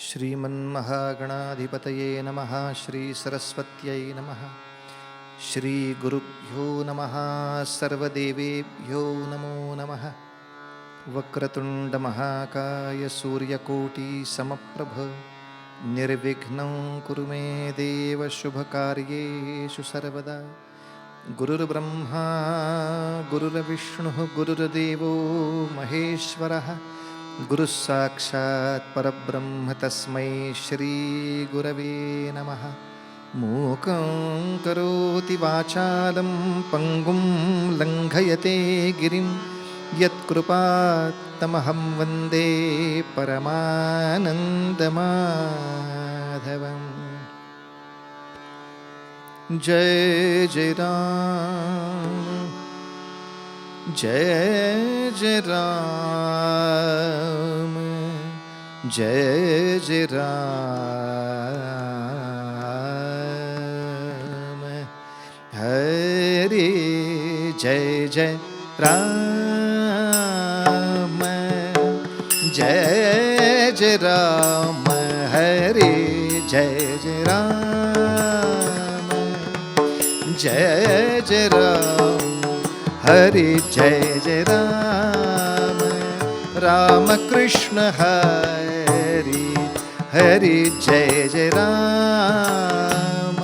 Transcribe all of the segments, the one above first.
श्रीमन्महागणाधिपतये नमः। श्री सरस्वत्यै नमः। श्री गुरुभ्यो नमः। सर्वदेवेभ्यो नमो नमः। वक्रतुंड महाकाय सूर्यकोटि समप्रभ निर्विघ्नं कुरु मे देव शुभकार्येषु सर्वदा। गुरुर्ब्रह्मा गुरुर्विष्णुः गुरुर्देवो महेश्वरः गुरुः साक्षात् परब्रह्म तस्मै श्री गुरवे नमः। मूकं करोति वाचालं पङ्गुं लङ्घयते गिरिं यत्कृपात्तमहं वन्दे परमानन्दमाधवम्। जय जय राम जय जय राम जय जय राम हरे जय जय राम जय जय राम हरे जय जय राम जय जय राम हरे जय जय राम राम कृष्ण हरि हरि जय जय राम।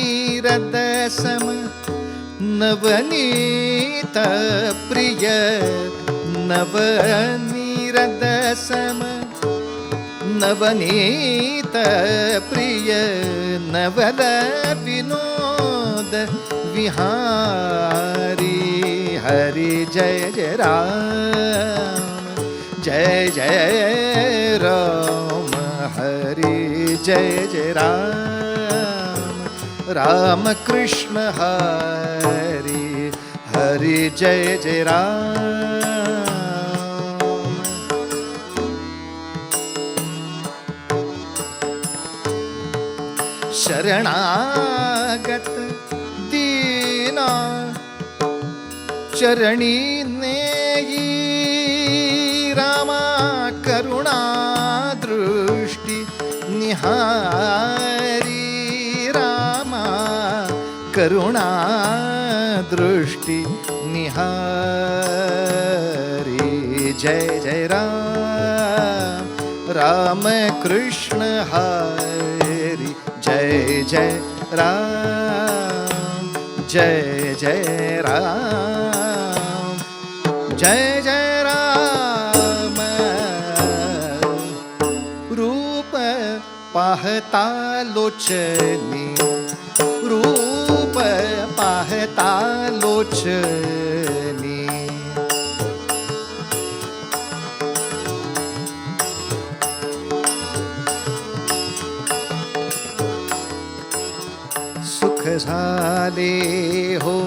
नवनीरदसम नवनीत प्रिय नवनीरदसम नवनीत प्रिय नवल विनोद विहारी हरि जय जय राम जय जय राम हरि जय जय राम राम कृष्ण हरि हरि जय जय राम। शरणागत दीना चरणी नेयी रामा करुणा दृष्टि निहारी रामा करुणा दृष्टि निहारी जय जय राम राम कृष्ण हरि जय जय राम जय जय राम जय जय राम। रूप पाहता लोचनी रूप पाहता लोचनी सुख झाले हो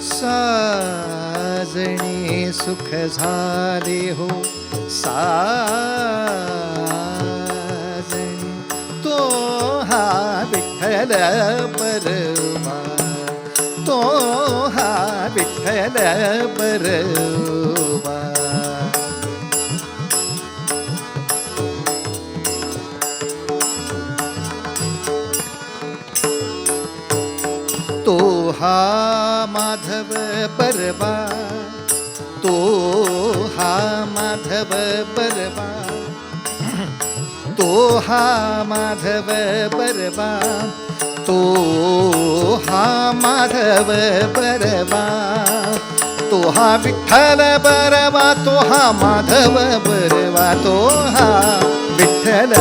साजणी सुख झाले हो साजणी तो हा विठ्ठल परमा तो हा विठ्ठल परमा। तो हा माधव बरबा तो हा माधव बरबा तो हा माधव बरबा तो हा माधव बरबा तो हा विठ्ठल बरबा तो हा माधव बरबा तो हा विठ्ठल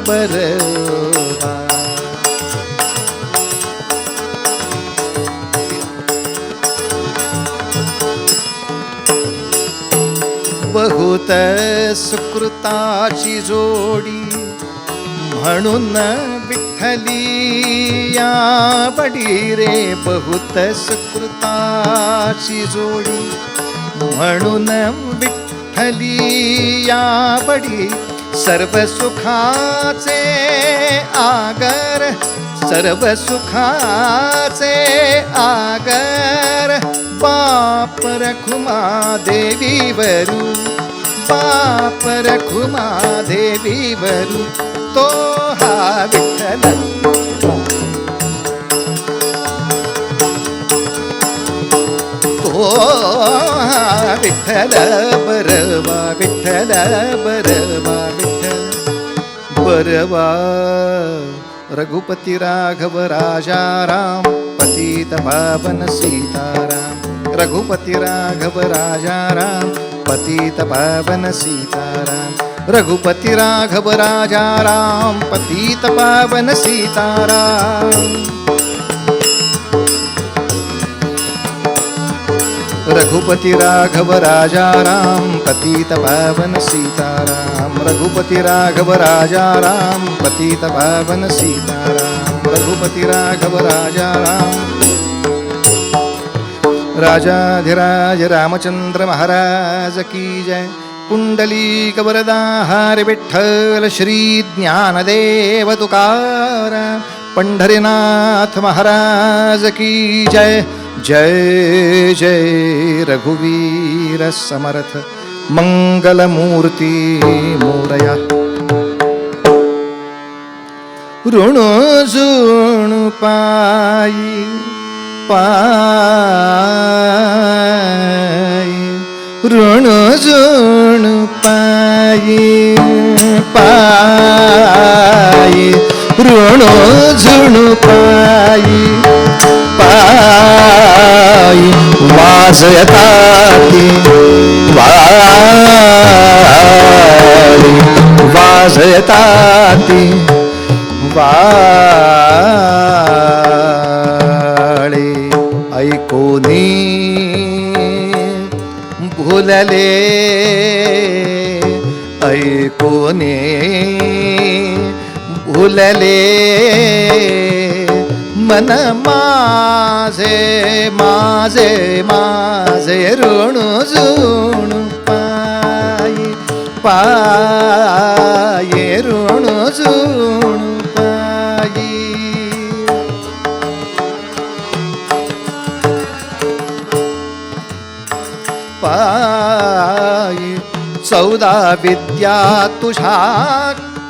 बरबा। बहुत सुकृताची जोडी म्हणून विठ्ठली या बडी रे बहुत सुकृताची जोडी म्हणून विठ्ठली या बडी सर्व सुखाचे आगर सर्व सुखाचे आगर बाप रखुमा देवी वरू, बाप रखुमा देवी वरू, तो हा विठ्ठल. तो हा विठ्ठल बरवा, विठ्ठल बरवा, विठ्ठल बरवा. रघुपति राघव राजा राम, पतित पावन सीताराम. रघुपति राघव राजा राम, पतित पावन सीताराम. रघुपति राघव राजा राम, पतित पावन सीताराम. रघुपति राघव राजा राम, पतित पावन सीताराम. रघुपति राघव राजा राम, पतित पावन सीताराम. रघुपति राघव राजा राम. राजाधिराज रामचंद्र महाराज की जय. पुंडलीक वरदा हरी विठ्ठल श्री ज्ञानदेव तुकाराम. पंढरीनाथ महाराज की जय. जय जय रघुवीर समर्थ मंगलमूर्ती मोरया. ऋण झुण पायी पायी, ऋण झुण पायी पायी, ऋण झुण पायी पायी. वाजयताती वाळी, वाजयताती वाळी. ऐकोनी भुलले, ऐकोनी भुलले मन माझे माझे माझे. ऋण झुण पायी पायी, ऋण झुण पायी. पायी 14 विद्या तुझ्या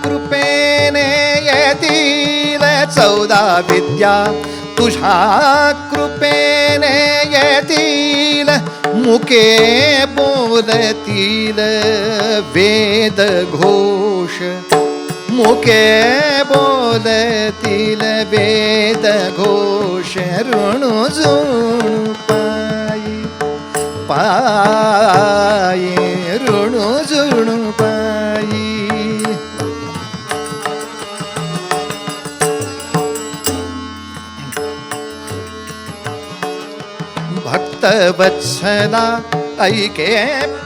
कृपेने येतील. 14 विद्या तुझ्या कृपेने येतील. मुके बोलतील वेद घोष, मुके बोलतील वेद घोष. ऋण झुण पायी पायी, ऋण झुण पायी. भक्त वत्सला ऐके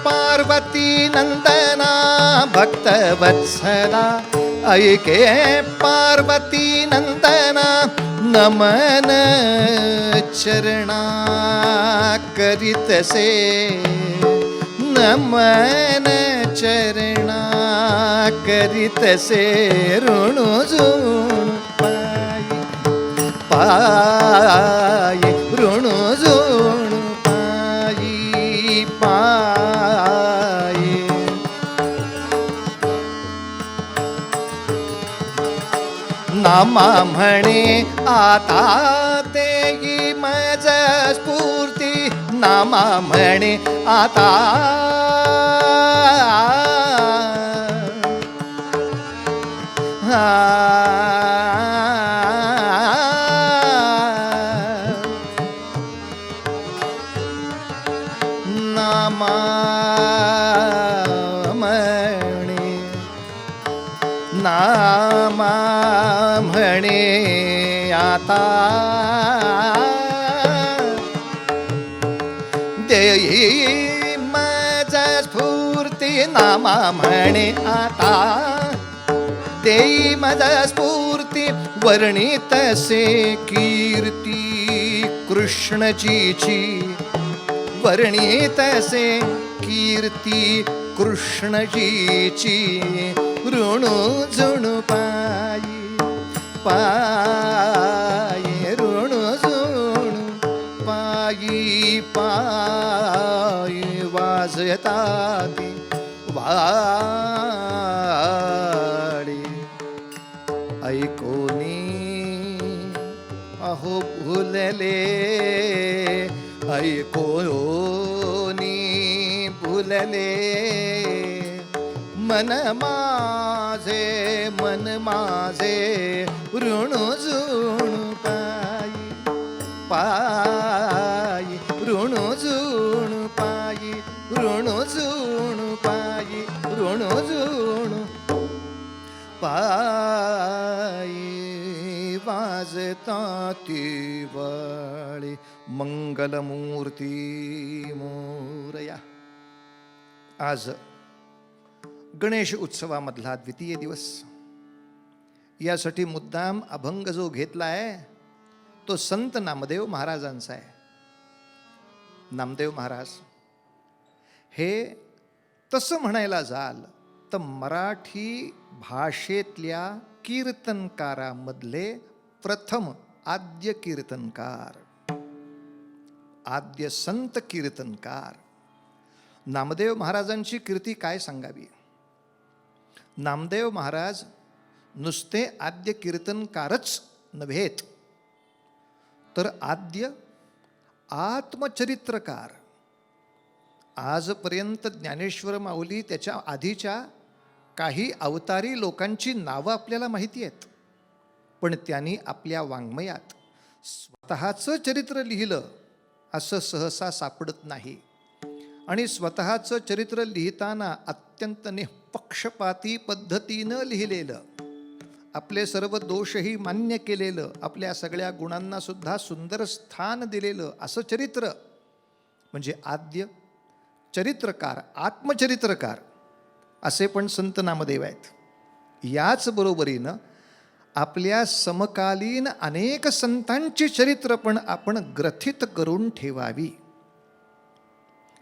पार्वती नंदना. भक्त वत्सला ऐके पार्वती नंदना. नमन चरणा करीतसे, नमन चरणा करीतसे. ऋण झुण पायी पायी, ऋण झुण पायी पायी. नामा म्हणे आता तेही मज स्फूर्ती. नामा म्हणे आता नामा म्हणे, नामा म्हणे आता देई मज स्फूर्ती. नामा म्हणे आता देई मज स्फूर्ती. वर्णितसे कीर्ती कृष्णजीची, वर्णितसे कीर्ती कृष्णजीची. ऋण झुण पायी पायी ऋण जुणू पायी पायी वाजताती वाडी ऐकोनी अहो भुलले ऐकोनी भुलले मन माझे ऋण जुणू पायी पायी ऋण जुणू पायी ऋण जुणू पायी ऋण जुणू पायी वाजता ती वाळी मंगलमूर्ती मोरया. आज गणेश उत्सवामधला द्वितीय दिवस. यासाठी मुद्दाम अभंग जो घेतलाय तो संत नामदेव महाराजांचा आहे. नामदेव महाराज हे तसं म्हणायला जाल तर मराठी भाषेतल्या कीर्तनकारामधले प्रथम आद्य कीर्तनकार, आद्य संत कीर्तनकार. नामदेव महाराजांची कीर्ती काय सांगावी. नामदेव महाराज नुसते आद्य कीर्तनकारच नव्हेत तर आद्य आत्मचरित्रकार. आजपर्यंत ज्ञानेश्वर माऊली त्याच्या आधीच्या काही अवतारी लोकांची नावं आपल्याला माहिती आहेत, पण त्यांनी आपल्या वाङ्मयात स्वतःचं चरित्र लिहिलं असं सहसा सापडत नाही. आणि स्वतःचं चरित्र लिहिताना अत्यंत निःपक्षपाती पद्धतीनं लिहिलेलं, आपले सर्व दोषही मान्य केलेलं, आपल्या सगळ्या गुणांना सुद्धा सुंदर स्थान दिलेलं असं चरित्र म्हणजे आद्य चरित्रकार, आत्मचरित्रकार असे पण संत नामदेव आहेत. याच बरोबरीनं आपल्या समकालीन अनेक संतांची चरित्र पण आपण ग्रथित करून ठेवावी.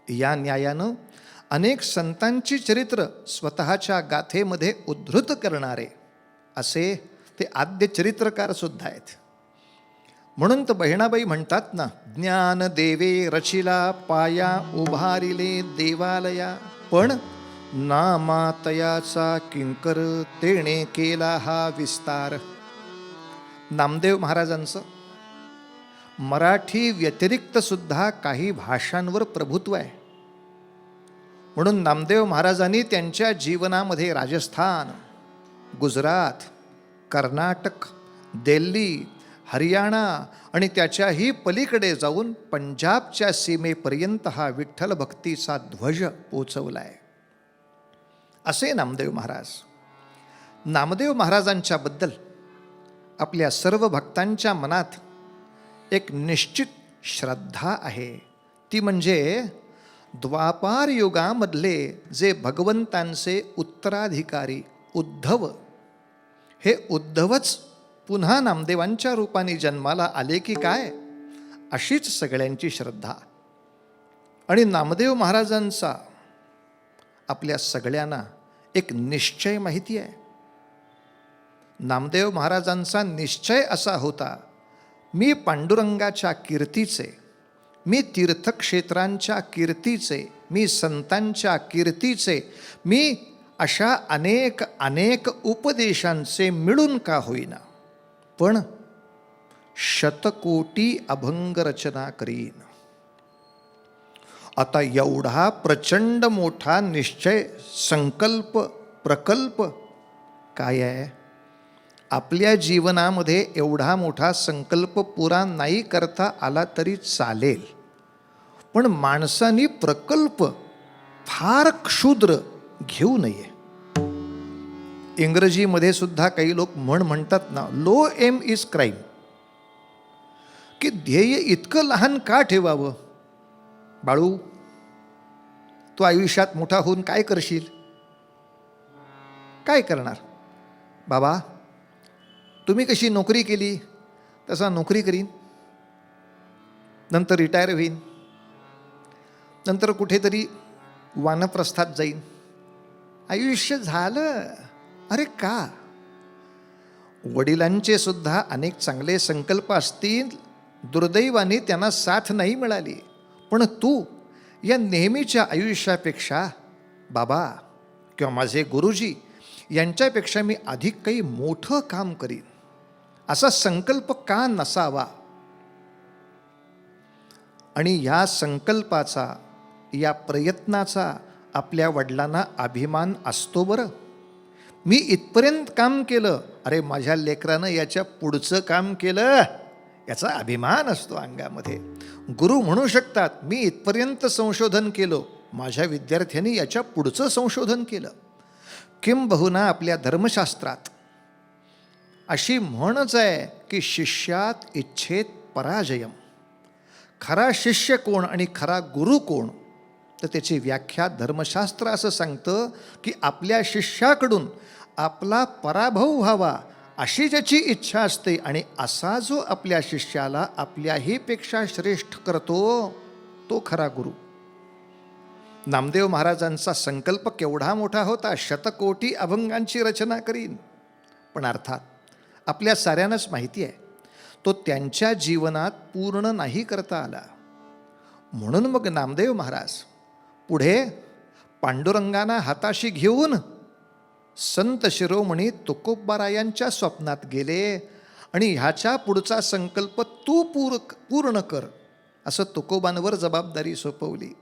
या न्यायानं अनेक संतांची चरित्र स्वतःच्या गाथेमध्ये उद्धृत करणारे असे ते आद्य चरित्रकार सुद्धा आहेत. म्हणून तर बहिणाबाई म्हणतात ना, ज्ञान देवे रचिला पाया उभारिले देवालया, पण नामातयाचा किंकर तेणे केला हा विस्तार. नामदेव महाराजांचं मराठी व्यतिरिक्त सुद्धा काही भाषांवर प्रभुत्व आहे. म्हणून नामदेव महाराजांनी त्यांच्या जीवनामध्ये राजस्थान, गुजरात, कर्नाटक, दिल्ली, हरियाणा आणि त्याच्याही पलीकडे जाऊन पंजाबच्या सीमेपर्यंत हा विठ्ठल भक्तीचा ध्वज पोचवलाय. असे नामदेव महाराज. नामदेव महाराजांच्या बद्दल आपल्या सर्व भक्तांच्या मनात एक निश्चित श्रद्धा आहे. ती म्हणजे द्वापार युगामधले जे भगवंतांचे उत्तराधिकारी उद्धव, हे उद्धवच पुन्हा नामदेवांच्या रूपाने जन्माला आले की काय, अशीच सगळ्यांची श्रद्धा. आणि नामदेव महाराजांचा आपल्या सगळ्यांना एक निश्चय माहिती आहे. नामदेव महाराजांचा निश्चय असा होता, मी पांडुरंगाच्या कीर्तीचे, मी तीर्थक्षेत्रांच्या कीर्तीचे, मी संतांच्या कीर्तीचे, मी अशा अनेक अनेक उपदेशांचे मिळून का होईना, पण शतकोटी अभंग रचना करीन. आता एवढा प्रचंड मोठा निश्चय, संकल्प, प्रकल्प काय आहे. आपल्या जीवनामध्ये एवढा मोठा संकल्प पुरा नाही करता आला तरी चालेल, पण माणसांनी प्रकल्प फार क्षुद्र घेऊ नये. इंग्रजीमध्ये सुद्धा काही लोक म्हणतात ना, लो एम इज क्राईम, की ध्येय इतकं लहान का ठेवावं. बाळू, तू आयुष्यात मोठा होऊन काय करशील, काय करणार. बाबा, तुम्ही कशी नोकरी केली तसा नोकरी करीन, नंतर रिटायर होईन, नंतर कुठेतरी वानप्रस्थात जाईन, आयुष्य झालं. अरे का. वडिलांचे सुद्धा अनेक चांगले संकल्प असतील, दुर्दैवाने त्यांना साथ नाही मिळाली, पण तू या नेहमीच्या आयुष्यापेक्षा बाबा किंवा माझे गुरुजी यांच्यापेक्षा मी अधिक काही मोठं काम करीन, असा संकल्प का नसावा? आणि या संकल्पाचा, या प्रयत्नाचा आपल्या वडिलांना अभिमान असतो बरं. मी इथपर्यंत काम केलं, अरे माझ्या लेकरानं याच्या पुढचं काम केलं, याचा अभिमान असतो अंगामध्ये. गुरु म्हणू शकतात, मी इथपर्यंत संशोधन केलं, माझ्या विद्यार्थ्यांनी याच्या पुढचं संशोधन केलं. किंबहुना आपल्या धर्मशास्त्रात अशी म्हणच आहे की शिष्यात इच्छेत पराजयम. खरा शिष्य कोण आणि खरा गुरु कोण, तर त्याची व्याख्या धर्मशास्त्र असं सांगतं की आपल्या शिष्याकडून आपला पराभव व्हावा अशी ज्याची इच्छा असते, आणि असा जो आपल्या शिष्याला आपल्याही पेक्षा श्रेष्ठ करतो, तो खरा गुरु. नामदेव महाराजांचा संकल्प केवढा मोठा होता, शतकोटी अभंगांची रचना करीन. पण अर्थात आपल्या साऱ्यांनाच माहिती आहे, तो त्यांच्या जीवनात पूर्ण नाही करता आला. म्हणून मग नामदेव महाराज पुढे पांडुरंगांना हाताशी घेऊन संत शिरोमणी तुकोबारायांच्या स्वप्नात गेले आणि ह्याच्या पुढचा संकल्प तू पूर्ण कर, असं तुकोबांवर जबाबदारी सोपवली.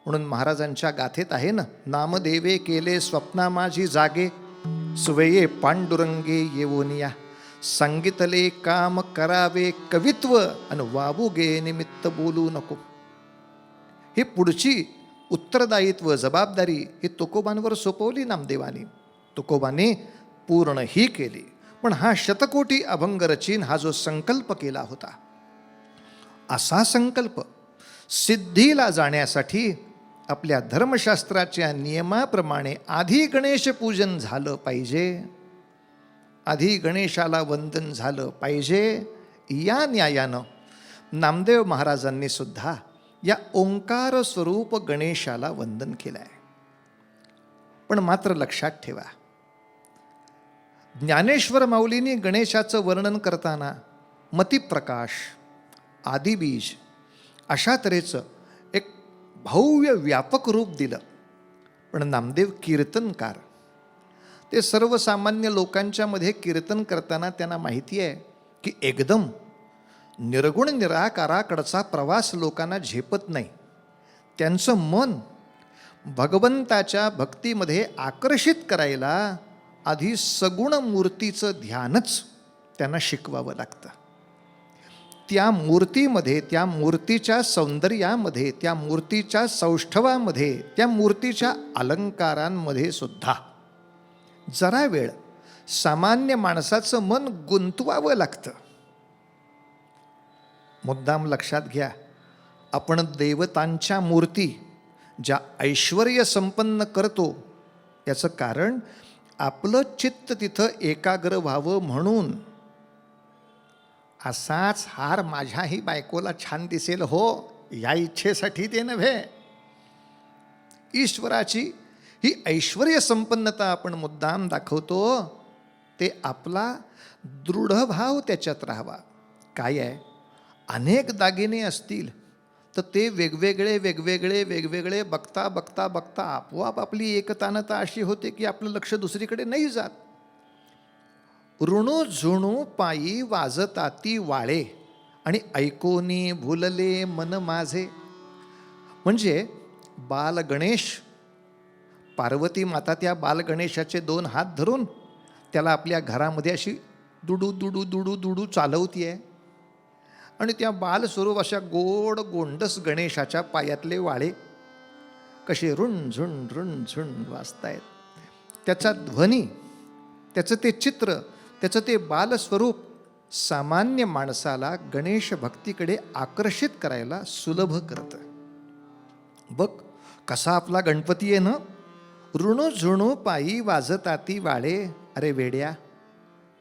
म्हणून महाराजांच्या गाथेत आहे ना, नामदेवे केले स्वप्ना माझी जागे, सुवये पांडुरंगे येवोनिया, सांगितले काम करावे कवित्व, अन वाबुगे निमित्त बोलू नको. ही पुढची उत्तरदायित्व, जबाबदारी ही तुकोबांवर सोपवली नामदेवानी. तुकोबांनी पूर्ण ही केली. पण हा शतकोटी अभंग रचीन हा जो संकल्प केला होता, असा संकल्प सिद्धीला जाण्यासाठी आपल्या धर्मशास्त्राच्या नियमाप्रमाणे आधी गणेश पूजन झालं पाहिजे, आधी गणेशाला वंदन झालं पाहिजे. या न्यायानं नामदेव महाराजांनी सुद्धा या ओंकार स्वरूप गणेशाला वंदन केलं आहे. पण मात्र लक्षात ठेवा, ज्ञानेश्वर माऊलींनी गणेशाचं वर्णन करताना मतिप्रकाश, आदिबीज अशा तऱ्हेचं एक भव्य व्यापक रूप दिलं. पण नामदेव कीर्तनकार, ते सर्वसामान्य लोकांच्या मध्ये कीर्तन करताना त्यांना माहिती आहे की एकदम निर्गुण निराकाराकडचा प्रवास लोकांना झेपत नाही. त्यांचं मन भगवंताच्या भक्तीमध्ये आकर्षित करायला आधी सगुण मूर्तीचं ध्यानच त्यांना शिकवावं लागतं. त्या मूर्तीमध्ये, त्या मूर्तीच्या सौंदर्यामध्ये, त्या मूर्तीच्या सौष्ठवामध्ये, त्या मूर्तीच्या अलंकारांमध्ये सुद्धा जरा वेळ सामान्य माणसाचं मन गुंतवावं लागतं. मुद्दाम लक्षात घ्या, आपण देवतांच्या मूर्ती ज्या ऐश्वर्य संपन्न करतो, याचं कारण आपलं चित्त तिथं एकाग्र व्हावं म्हणून. असाच हार माझ्याही बायकोला छान दिसेल हो, या इच्छेसाठी ते नव्हे. ईश्वराची ही ऐश्वर्य संपन्नता आपण मुद्दाम दाखवतो, ते आपला दृढ भाव त्याच्यात राहावा. काय आहे, अनेक दागिने असतील तर ते वेगवेगळे वेगवेगळे वेगवेगळे बघता बघता बघता आपोआप आपली एकतानता अशी होते की आपलं लक्ष दुसरीकडे नाही जात. ऋणू झुणू पायी वाजताती वाळे, आणि ऐकोनी भुलले मन माझे. म्हणजे बाल गणेश, पार्वती माता त्या बाल गणेशाचे 2 हात धरून त्याला आपल्या घरामध्ये अशी दुडू दुडू दुडू दुडू चालवतीये, आणि त्या बालस्वरूप अशा गोड गोंडस गणेशाच्या पायातले वाळे कसे रुणझुण रुणझुण वाजतायत. त्याचा ध्वनी, त्याचं ते चित्र, त्याचं ते बालस्वरूप सामान्य माणसाला गणेश भक्तीकडे आकर्षित करायला सुलभ करतं. बघ कसा आपला गणपती आहे ना, ऋणू झुणू पायी वाजताती वाळे. अरे वेड्या,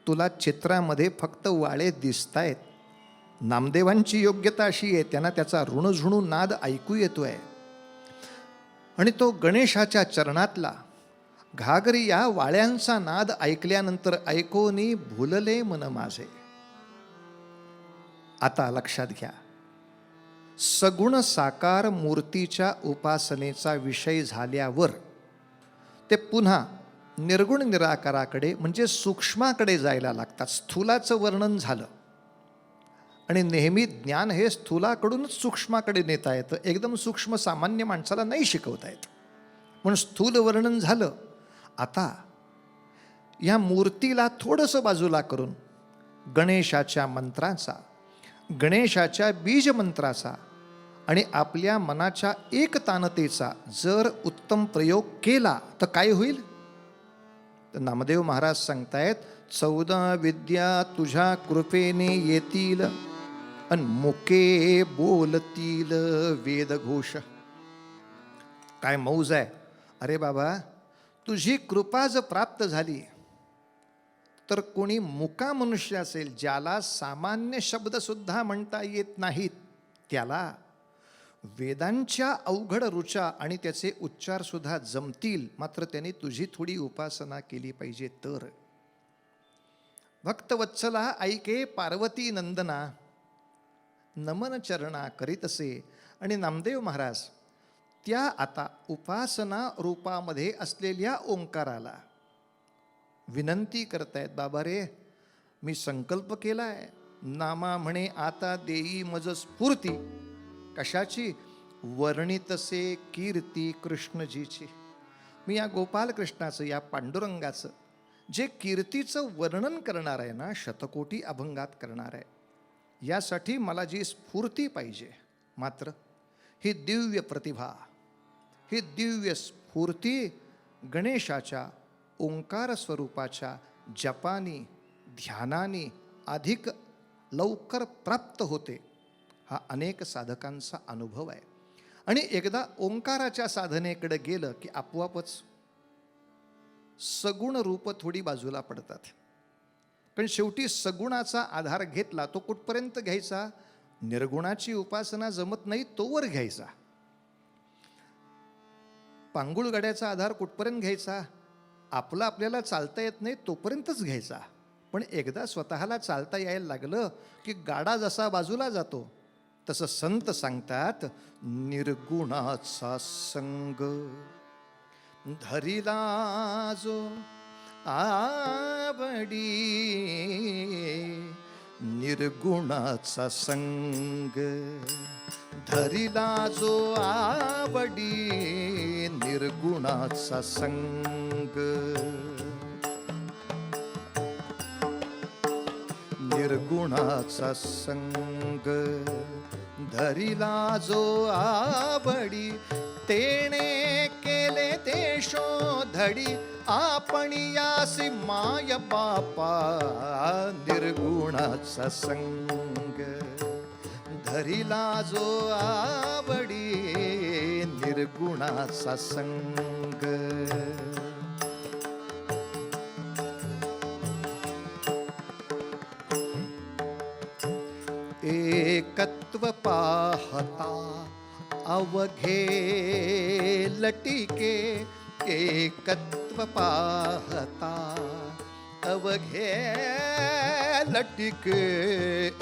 तुला चित्रामध्ये फक्त वाळे दिसतायत. नामदेवांची योग्यता अशी आहे, त्यांना त्याचा ऋणझुणू नाद ऐकू येतोय. आणि तो गणेशाच्या चरणातला घागरी या वाळ्यांचा नाद ऐकल्यानंतर ऐकोनी भुलले मन माझे. आता लक्षात घ्या, सगुण साकार मूर्तीच्या उपासनेचा विषय झाल्यावर ते पुन्हा निर्गुण निराकाराकडे म्हणजे सूक्ष्माकडे जायला लागतात. स्थूलाचं वर्णन झालं आणि नेहमी ज्ञान हे स्थूलाकडूनच सूक्ष्माकडे नेता येतं. एकदम सूक्ष्म सामान्य माणसाला नाही शिकवता येत. म्हणून स्थूल वर्णन झालं. आता या मूर्तीला थोडंसं बाजूला करून गणेशाच्या मंत्राचा, गणेशाच्या बीज मंत्राचा आणि आपल्या मनाच्या एकतानतेचा जर उत्तम प्रयोग केला तर काय होईल? तर नामदेव महाराज सांगतायत, 14 विद्या तुझ्या कृपेने येतील अन मुके बोलतील वेदघोष. काय मौज आहे. अरे बाबा, तुझी कृपा जर प्राप्त झाली तर कोणी मुका मनुष्य असेल, ज्याला सामान्य शब्द सुद्धा म्हणता येत नाहीत, त्याला वेदांच्या अवघड ऋचा आणि त्याचे उच्चार सुद्धा जमतील. मात्र त्याने तुझी थोडी उपासना केली पाहिजे तर. भक्तवत्सला ऐके पार्वती नंदना, नमन चरणा करीतसे. आणि नामदेव महाराज त्या आता उपासना रूपामध्ये असलेल्या ओंकाराला विनंती करतायत, बाबा रे, मी संकल्प केलाय, नामा म्हणे आता देई मज स्फूर्ती. कशाची? वर्णितसे कीर्ती कृष्णजीची. मी या गोपाल कृष्णाचं, या पांडुरंगाचं जे कीर्तीचं वर्णन करणार आहे ना, शतकोटी अभंगात करणार आहे, यासाठी मला जी स्फूर्ती पाहिजे. मात्र ही दिव्य प्रतिभा, ही दिव्य स्फूर्ती गणेशाच्या ओंकार स्वरूपाच्या जपानी, ध्यानानी अधिक लवकर प्राप्त होते. हा अनेक साधकांचा अनुभव आहे. आणि एकदा ओंकाराच्या साधनेकडे गेलं की आपोआपच सगुण रूप थोडी बाजूला पडतात. कारण शेवटी सगुणाचा आधार घेतला तो कुठपर्यंत घ्यायचा? निर्गुणाची उपासना जमत नाही तोवर घ्यायचा. पांगुळगड्याचा आधार कुठपर्यंत घ्यायचा? आपल्याला चालता येत नाही तोपर्यंतच घ्यायचा. पण एकदा स्वतःला चालता यायला लागलं की गाडा जसा बाजूला जातो तसं संत सांगतात, निर्गुणाचा संग धरिला जो आवडी, निर्गुणाचा संग धरिला जो आवडी, निर्गुणाचा संग, निर्गुणाचा संग धरिला जो आवडी, तेने केले ते शोधडी, आपण यासी माय बापा, निर्गुणाचा संग धरिला जो आवडी, निर्गुणाचा संग. एकत्व पाहता अवघे लटिके, एकत्व पाहता अवघे लटिके,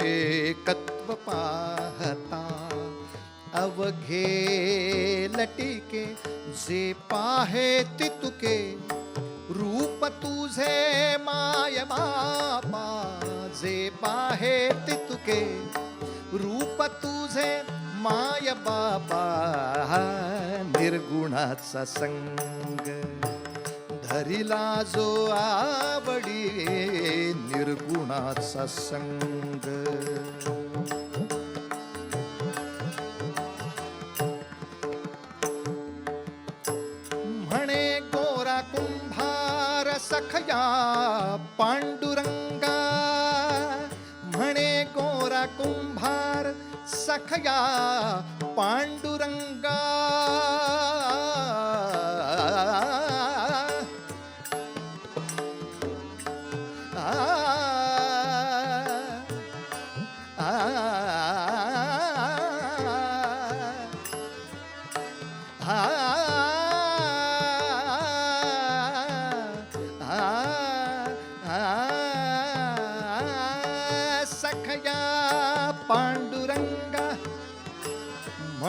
एकत्व पाहता अवघे लटिके, जे पाहे तितुके रूप तुझे माय बापा, जे पाहे तितुके रूप तुझे माय बापा, निर्गुणाचा संग धरिला जो आवडी, निर्गुणाचा संग. म्हणे गोरा कुंभार सखया पांडुरंगा, म्हणे गोरा कुंभार सखया पांडुरंगा,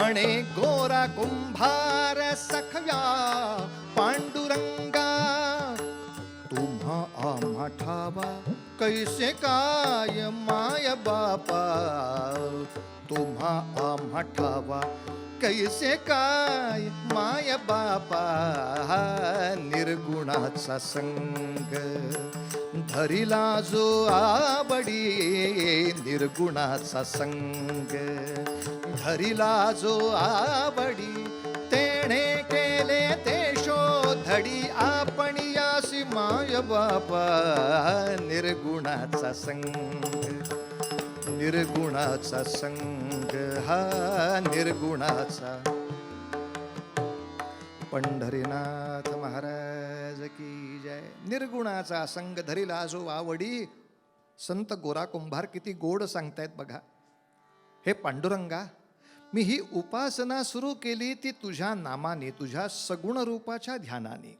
म्हणे गोरा कुंभार सखव्या पांडुरंगा, तुम्हा आम्हा ठावा कैसे काय माय बापा, तुम्हा आम्हा ठावा कैसे काय माय बापा, निर्गुणाचा संग धरिला जो आवडी, निर्गुणाचा संग धरिला जो आवडी, तेणे केले ते शोधडी, आपण यासी माय बापा, निर्गुणाचा संग, निर्गुणाचा संग हा निर्गुणाचा. पंढरीनाथ महाराज की जय. निर्गुणाचा संग धरिला जो आवडी. संत गोरा कुंभार किती गोड सांगतायत बघा. हे पांडुरंगा, मी ही उपासना सुरू केली ती तुझ्या नामाने, तुझ्या सगुण रूपाच्या ध्यानाने,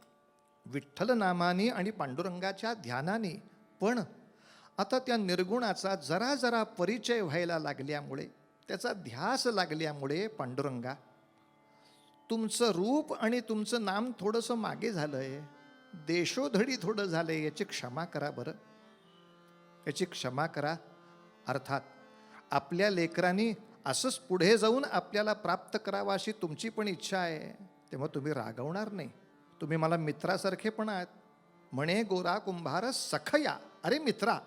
विठ्ठल नामाने आणि पांडुरंगाच्या ध्यानाने. पण आता त्या निर्गुणाचा जरा जरा परिचय व्हायला लागल्यामुळे, त्याचा ध्यास लागल्यामुळे पांडुरंगा, तुमचं रूप आणि तुमचं नाम थोडंसं मागे झालंय, देशोधडी थोडं झालंय, याची क्षमा करा बरं, याची क्षमा करा. अर्थात आपल्या लेकरांनी असंच पुढे जाऊन आपल्याला प्राप्त करावं अशी तुमची पण इच्छा आहे, तेव्हा तुम्ही रागवणार नाही. तुम्ही मला मित्रासारखे पण आहात. म्हणे गोरा कुंभार सखया, अरे मित्रा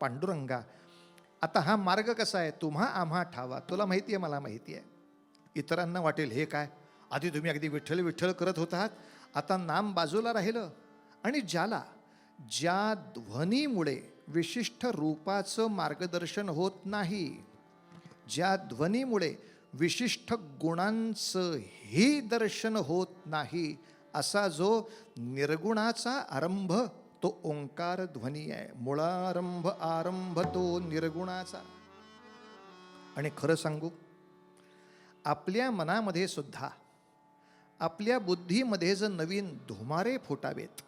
पांडुरंगा, आता हा मार्ग कसा आहे, तुम्हा आम्हा ठावा. तुला माहिती आहे, मला माहिती आहे. इतरांना वाटेल हे काय, आधी तुम्ही अगदी विठ्ठल विठ्ठल करत होतात, आता नाम बाजूला राहिलं. आणि ज्या ध्वनीमुळे विशिष्ट रूपाचं मार्गदर्शन होत नाही, ज्या ध्वनीमुळे विशिष्ट गुणांचंही दर्शन होत नाही, असा जो निर्गुणाचा आरंभ तो ओंकार ध्वनी आहे. मुळारंभ आरंभ तो निर्गुणाचा. आणि खरं सांगू, आपल्या मनामध्ये सुद्धा, आपल्या बुद्धीमध्ये जर नवीन धुमारे फुटावेत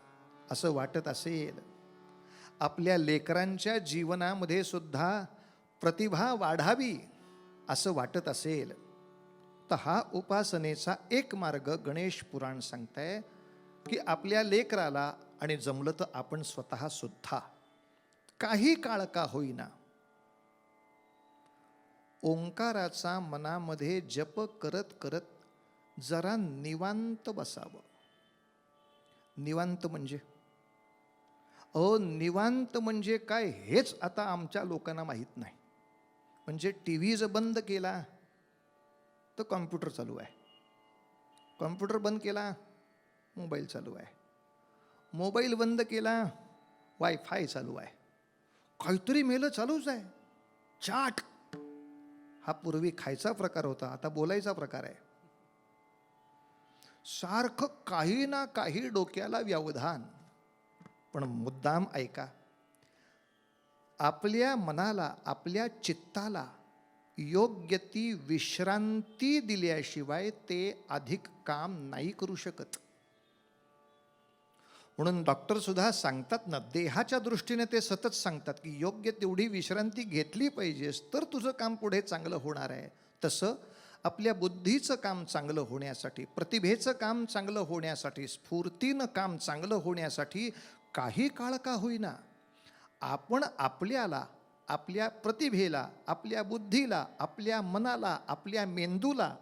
असं वाटत असेल, आपल्या लेकरांच्या जीवनामध्ये सुद्धा प्रतिभा वाढावी असं वाटत असेल, तर हा उपासनेचा एक मार्ग गणेश पुराण सांगताय की आपल्या लेकराला, आणि जमलं तर आपण स्वतः सुद्धा काही काळ का होईना ओंकाराचा मनामध्ये जप करत करत जरा निवांत बसावं. निवांत म्हणजे निवांत म्हणजे काय हेच आता आमच्या लोकांना माहीत नाही. म्हणजे टी व्ही जर बंद केला तर कॉम्प्युटर चालू आहे, कॉम्प्युटर बंद केला मोबाईल चालू आहे, मोबाईल बंद केला वायफाय चालू आहे, काहीतरी मेलं चालूच आहे. चाट हा पूर्वी खायचा प्रकार होता, आता बोलायचा प्रकार आहे. सारखं काही ना काही डोक्याला व्यवधान. पण मुद्दाम ऐका, आपल्या मनाला, आपल्या चित्ताला योग्य ती विश्रांती दिल्याशिवाय ते अधिक काम नाही करू शकत. म्हणून डॉक्टर सुद्धा सांगतात ना, देहाच्या दृष्टीने ते सतत सांगतात की योग्य तेवढी विश्रांती घेतली पाहिजेस तर तुझं काम पुढे चांगलं होणार आहे. तसं आपल्या बुद्धीचं काम चांगलं होण्यासाठी, प्रतिभेचं काम चांगलं होण्यासाठी, स्फूर्तीनं काम चांगलं होण्यासाठी काही काळ का होईना आपण आपल्याला, आपल्या प्रतिभेला, आपल्या बुद्धीला, आपल्या मनाला, आपल्या मेंदूला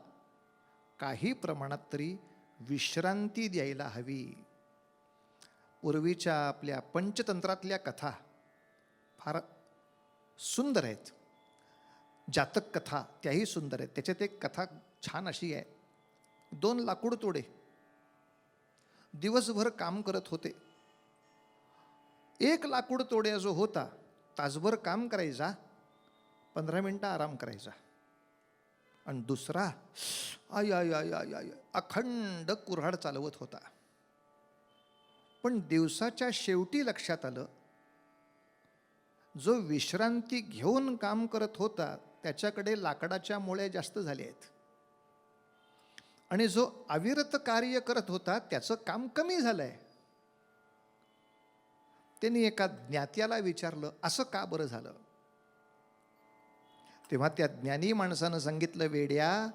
काही प्रमाणात तरी विश्रांती द्यायला हवी. पूर्वीच्या आपल्या पंचतंत्रातल्या कथा फार सुंदर आहेत. जातक कथा त्याही सुंदर आहेत. त्याच्यात एक कथा छान अशी आहे. 2 लाकूड तोडे दिवसभर काम करत होते. एक लाकूड तोड्या जो होता तासभर काम करायचा, 15 मिनिटं आराम करायचा. आणि दुसरा I I I I I अखंड कुऱ्हाड चालवत होता. पण दिवसाच्या शेवटी लक्षात आलं, जो विश्रांती घेऊन काम करत होता त्याच्याकडे लाकडाच्या मुळे जास्त झाले आहेत, आणि जो अविरत कार्य करत होता त्याचं काम कमी झालंय. त्यांनी एका ज्ञात्याला विचारलं, असं का बरं झालं? तेव्हा त्या ज्ञानी माणसानं सांगितलं, वेड्या,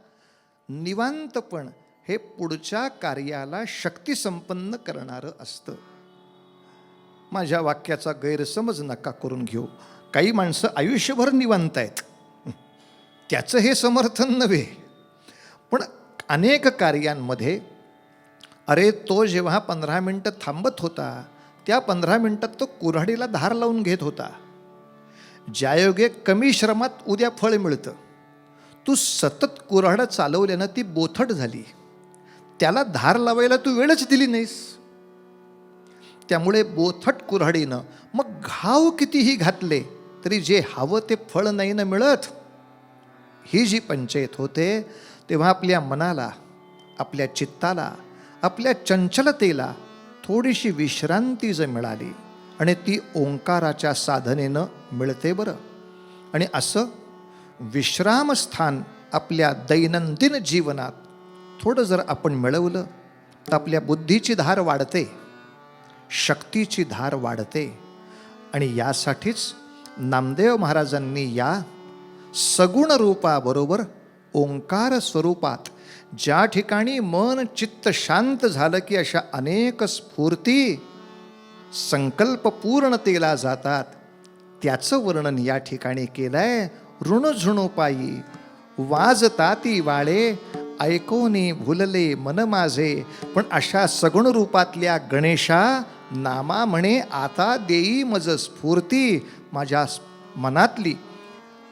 निवांतपण हे पुढच्या कार्याला शक्ती संपन्न करणारं असतं. माझ्या वाक्याचा गैरसमज नका करून घेऊ. काही माणसं आयुष्यभर निवांत आहेत, त्याचं हे समर्थन नव्हे. पण अनेक कार्यांमध्ये अरे तो जेव्हा 15 मिनटं थांबत होता, त्या 15 मिनटात तो कुऱ्हाडीला धार लावून घेत होता. ज्यायोगे कमी श्रमात उद्या फळ मिळतं. तू सतत कुऱ्हाड चालवल्यानं ती बोथट झाली, त्याला धार लावायला तू वेळच दिली नाहीस. त्यामुळे बोथट कुऱ्हाडीनं मग घाव कितीही घातले तरी जे हवं ते फळ नाही ना मिळत. ही जी पंचायत होते तेव्हा आपल्या मनाला, आपल्या चित्ताला, आपल्या चंचलतेला थोडीशी विश्रांती जर मिळाली, आणि ती ओंकाराच्या साधनेनं मिळते बरं. आणि असं विश्रामस्थान आपल्या दैनंदिन जीवनात थोडं जर आपण मिळवलं तर आपल्या बुद्धीची धार वाढते, शक्तीची धार वाढते. आणि यासाठीच नामदेव महाराजांनी या सगुण रूपाबरोबर ओंकार स्वरूपात ज्या ठिकाणी मन चित्त शांत झालं की अशा अनेक स्फूर्ती संकल्प पूर्णतेला जातात, त्याचं वर्णन या ठिकाणी केलंय. ऋणझुणोपायी वाजताती वाळे, ऐकोनी भुलले मन माझे. पण अशा सगुण रूपातल्या गणेशा नामा म्हणे आता देई मज स्फूर्ती. माझ्या मनातली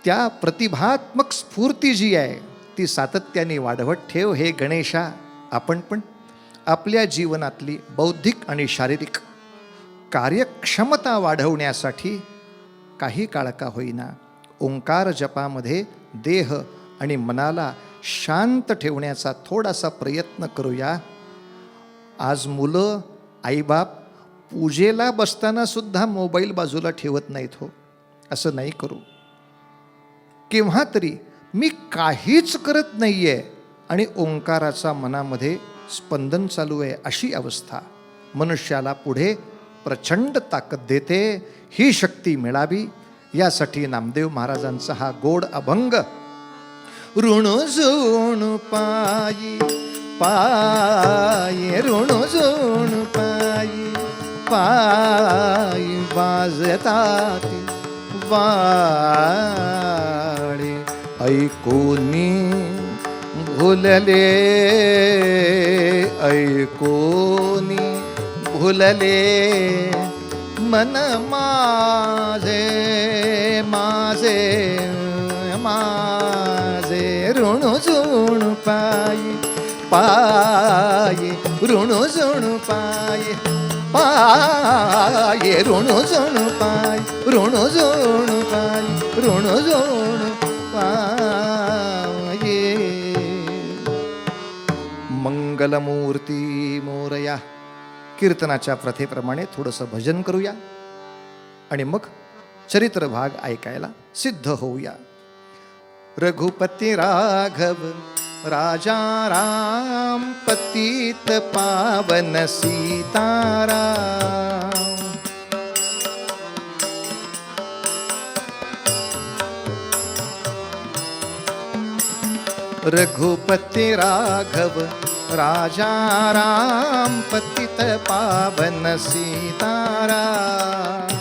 त्या प्रतिभात्मक स्फूर्ती जी आहे ती सातत्याने वाढवत ठेव हे गणेशा. आपण पण आपल्या जीवनातली बौद्धिक आणि शारीरिक कार्यक्षमता वाढवण्यासाठी काही काळ का होईना ओंकार जपामध्ये देह आणि मनाला शांत ठेवण्याचा थोडासा प्रयत्न करूया. आज मुलं, आईबाप पूजेला बसताना सुद्धा मोबाईल बाजूला ठेवत नाहीत हो. असं नाही करू. केव्हा तरी मी काहीच करत नाहीये आणि ओंकाराचा मनामध्ये स्पंदन चालू आहे, अशी अवस्था मनुष्याला पुढे प्रचंड ताकद देते. ही शक्ती मिळावी यासाठी नामदेव महाराजांचा हा गोड अभंग. ऋण जोण पायी पायी, ऋण जोण पायी पायी, वाजताती वाळे, ऐकोनी भुलले ऐकोनी भुलले मन माझे माझे माझे. ऋण जोण पायी पायी, ऋण जोण पायी पायी, ऋण जोण पायी, ऋण जोण पायी, ऋण जोण पायी. मंगलमूर्ती मोरया. कीर्तनाच्या प्रथेप्रमाणे थोडंसं भजन करूया आणि मग चरित्र भाग ऐकायला सिद्ध होऊया. रघुपती राघव राजा राम, पतित पावन सीताराम. रघुपती राघव राजा राम, पतित पावन सीताराम.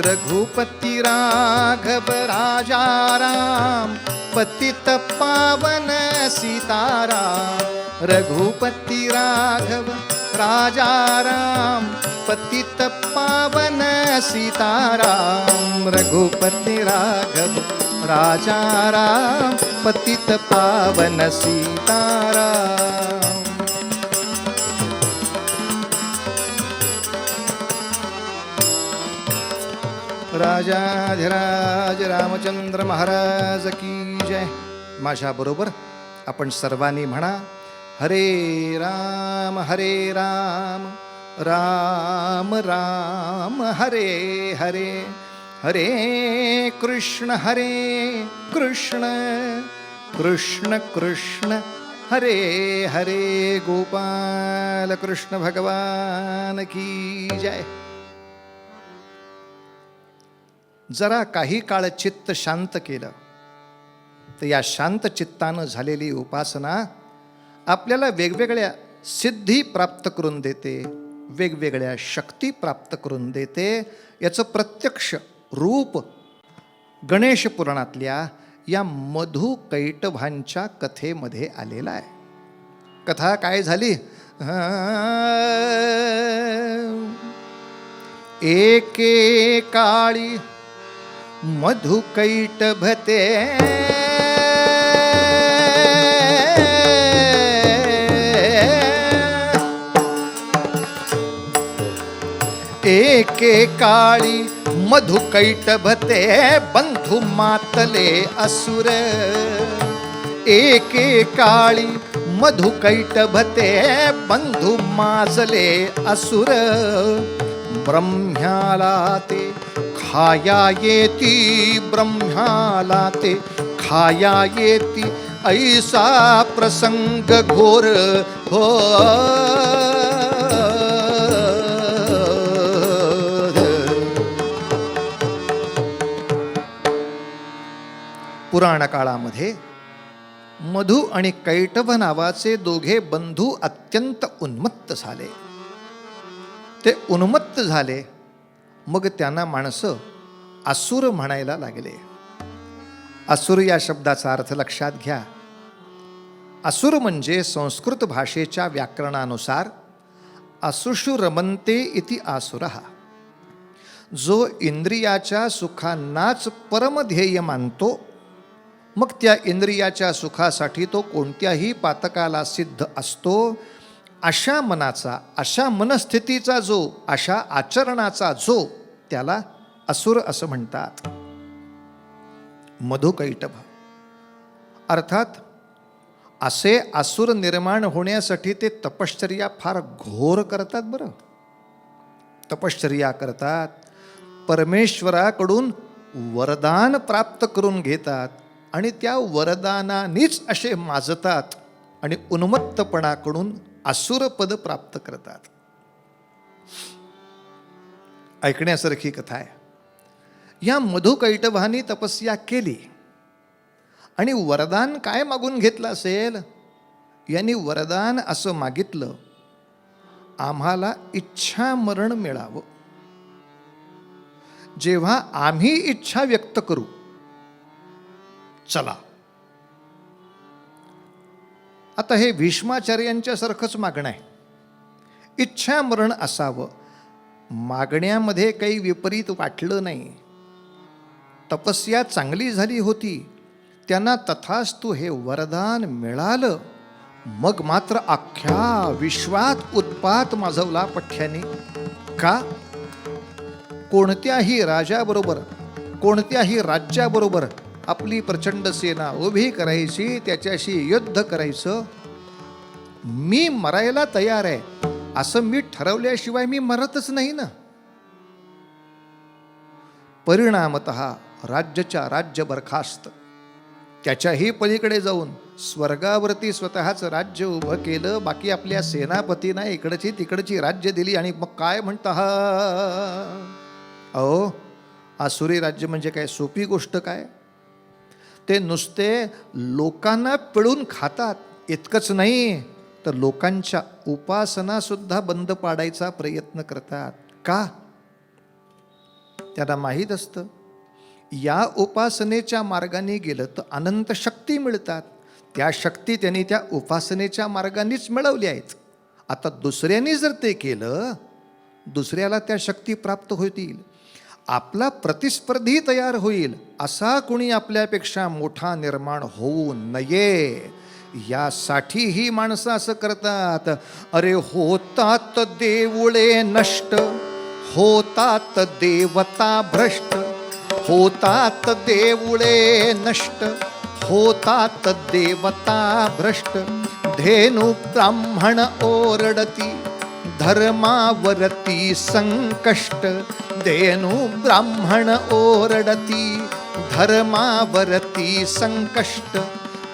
रघुपती राघव राजा राम, पतित पावन सीताराम. रघुपती राघव राजा राम, पतित पावन सीताराम. रघुपती राघव राजा राम, पतित पावन सीताराम. राजाधिराज रामचंद्र महाराज की जय. माझ्या बरोबर आपण सर्वांनी म्हणा, हरे राम राम राम हरे हरे, हरे कृष्ण कृष्ण कृष्ण हरे हरे. गोपाल कृष्ण भगवान की जय. जरा काही काळ चित्त शांत केलं तर या शांत चित्तानं झालेली उपासना आपल्याला वेगवेगळ्या सिद्धी प्राप्त करून देते, वेगवेगळ्या शक्ती प्राप्त करून देते. याचं प्रत्यक्ष रूप गणेश पुराणातल्या या मधु कैटभांच्या कथेमध्ये आलेला आहे. कथा काय झाली? एके काळी मधु कैटभते एके काळी मधु कैटभते बंधु मातले असुर. एके काळी मधु कैटभते बंधु माजले असुर. ब्रह्म्याला ते खाया येती, ब्रह्म्याला ते खाया येती, ऐसा प्रसंग घोर हो. पुराण काळामध्ये मधु आणि कैटभ नावाचे दोघे बंधू अत्यंत उन्मत्त झाले. ते उन्मत्त झाले, मग त्यांना माणसं असुर म्हणायला लागले. असुर या शब्दाचा अर्थ लक्षात घ्या. असुर म्हणजे संस्कृत भाषेच्या व्याकरणानुसार असुषु रमन्ते इति आसुरः. जो इंद्रियाच्या सुखांनाच परमध्येय मानतो, मग त्या इंद्रियाच्या सुखासाठी तो कोणत्याही पातकाला सिद्ध असतो, अशा मनाचा, अशा मनस्थितीचा जो, अशा आचरणाचा जो, त्याला असुर असं म्हणतात. मधुकैटभ अर्थात असे असुर निर्माण होण्यासाठी ते तपश्चर्या फार घोर करतात. बरं, तपश्चर्या करतात, परमेश्वराकडून वरदान प्राप्त करून घेतात आणि त्या वरदानानीच असे माजतात आणि उन्मत्तपणाकडून असुरपद प्राप्त करतात. ऐकण्यासारखी कथा आहे. या मधुकैटभानी तपस्या केली आणि वरदान काय मागून घेतलं असेल? यांनी वरदान असं मागितलं, आम्हाला इच्छा मरण मिळावं. जेव्हा आम्ही इच्छा व्यक्त करू, चला. आता हे भीष्माचार्यांच्या सारखंच मागणं आहे. इच्छा मरण असावं. मागण्यामध्ये काही विपरीत वाटलं नाही. तपस्या चांगली झाली होती, त्यांना तथास्तु हे वरदान मिळालं. मग मात्र अख्ख्या विश्वात उत्पात माजवला पठ्याने. का? कोणत्याही राजाबरोबर, कोणत्याही राज्याबरोबर आपली प्रचंड सेना उभी करायची, त्याच्याशी युद्ध करायचं. मी मरायला तयार आहे असं मी ठरवल्याशिवाय मी मरतच नाही ना. परिणामतः राज्याच्या राज्य बरखास्त, त्याच्याही पलीकडे जाऊन स्वर्गावरती स्वतःच राज्य उभं केलं. बाकी आपल्या सेनापतींना इकडची तिकडची राज्य दिली. आणि मग काय म्हणता? अहो, आसुरी राज्य म्हणजे काय सोपी गोष्ट काय? ते नुसते लोकांना पिळून खातात. इतकंच नाही तर लोकांच्या उपासना सुद्धा बंद पाडायचा प्रयत्न करतात. का? त्यांना माहीत असतं या उपासनेच्या मार्गाने गेलं तर अनंत शक्ती मिळतात. त्या शक्ती त्यांनी त्या उपासनेच्या मार्गानेच मिळवल्या आहेत. आता दुसऱ्यांनी जर ते केलं, दुसऱ्याला त्या शक्ती प्राप्त होतील. आपला प्रतिस्पर्धी तयार होईल, असा कोणी आपल्यापेक्षा मोठा निर्माण होऊ नये, यासाठी ही माणसं असं करतात. अरे होतात देऊळे नष्ट, होतात देवता भ्रष्ट, होतात देऊळे नष्ट, होतात देवता भ्रष्ट. धेनु ब्राह्मण ओरडती, धर्मावरती संकष्ट. धेनु ब्राह्मण ओरडती, धर्मावरती संकष्ट.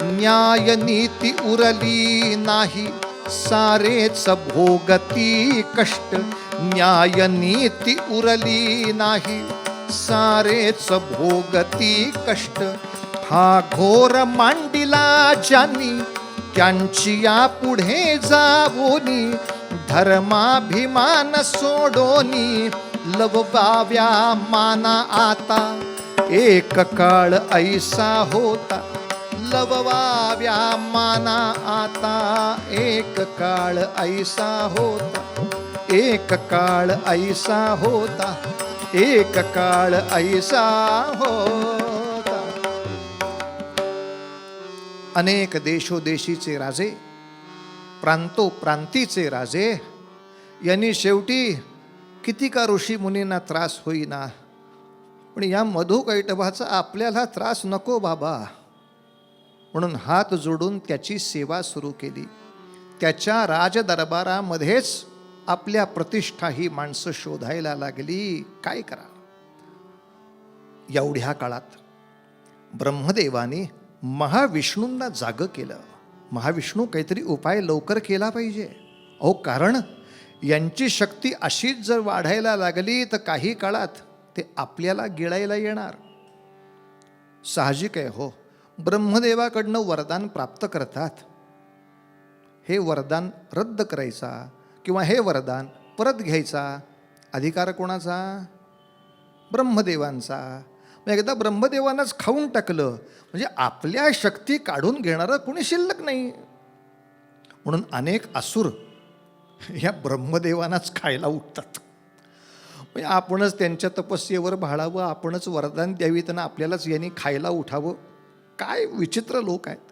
न्याय नीती उरली नाही, सारेच भोगती कष्ट. न्याय नीती उरली नाही, सारेच भोगती कष्ट. हा घोर मांडिला ज्यांनी त्यांची या पुढे जावोनी, धर्माभिमान सोडोनी लववाव्या माना आता. एक काळ ऐसा होता लववाव्या माना आता. एक काळ ऐसा होता, एक काळ ऐसा होता, एक काळ ऐसा होता. अनेक देशोदेशीचे राजे, प्रांतोप्रांतीचे राजे यांनी शेवटी किती का ऋषी मुनींना त्रास होईना, पण या मधुकैटभाचा आपल्याला त्रास नको बाबा, म्हणून हात जोडून त्याची सेवा सुरू केली. त्याच्या राजदरबारामध्येच आपल्या प्रतिष्ठा ही माणसं शोधायला लागली. काय करा. एवढ्या काळात ब्रह्मदेवाने महाविष्णूंना जागं केलं. महाविष्णू काहीतरी उपाय लवकर केला पाहिजे. अहो, कारण यांची शक्ती अशीच जर वाढायला लागली तर काही काळात ते आपल्याला गिळायला येणार. साहजिक आहे हो, ब्रह्मदेवाकडनं वरदान प्राप्त करतात. हे वरदान रद्द करायचा किंवा हे वरदान परत घ्यायचा अधिकार कोणाचा? ब्रह्मदेवांचा. एकदा ब्रह्मदेवांनाच खाऊन टाकलं म्हणजे आपल्या शक्ती काढून घेणारं कोणी शिल्लक नाही. म्हणून अनेक असुर या ब्रह्मदेवांनाच खायला उठतात. म्हणजे आपणच त्यांच्या तपस्येवर भाळावं, आपणच वरदान द्यावी, त्यांना आपल्यालाच यांनी खायला उठावं. काय विचित्र लोक आहेत.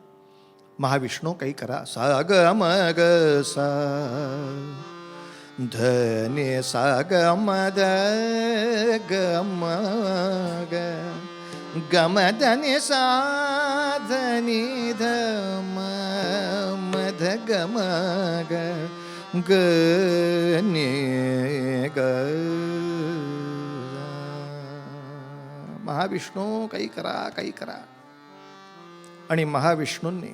महाविष्णू काही करा. सा ग म ग सा धने सा ग म द ग म ग ग म धने सा धनी ध म म ध ग म ग ग ने ग. महाविष्णू काही करा, काही करा. आणि महाविष्णूंनी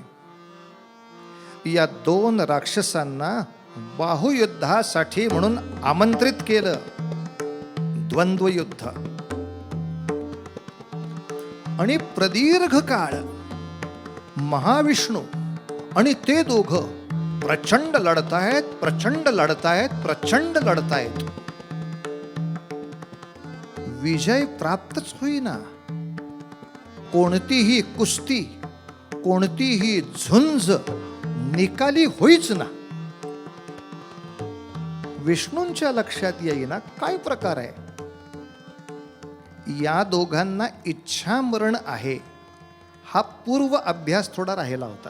या दोन राक्षसांना बाहुयुद्धासाठी म्हणून आमंत्रित केलं. द्वंद्वयुद्ध. आणि प्रदीर्घ काळ महाविष्णू आणि ते दोघं प्रचंड लढतायत, प्रचंड लढतायत, प्रचंड लढतायत. विजय प्राप्तच होईना. कोणतीही कुस्ती, कोणतीही झुंज निकाली होईच ना. विष्णूंच्या लक्षात येईना काय प्रकार आहे. या दोघांना इच्छा मरण आहे हा पूर्व अभ्यास थोडा राहिला होता.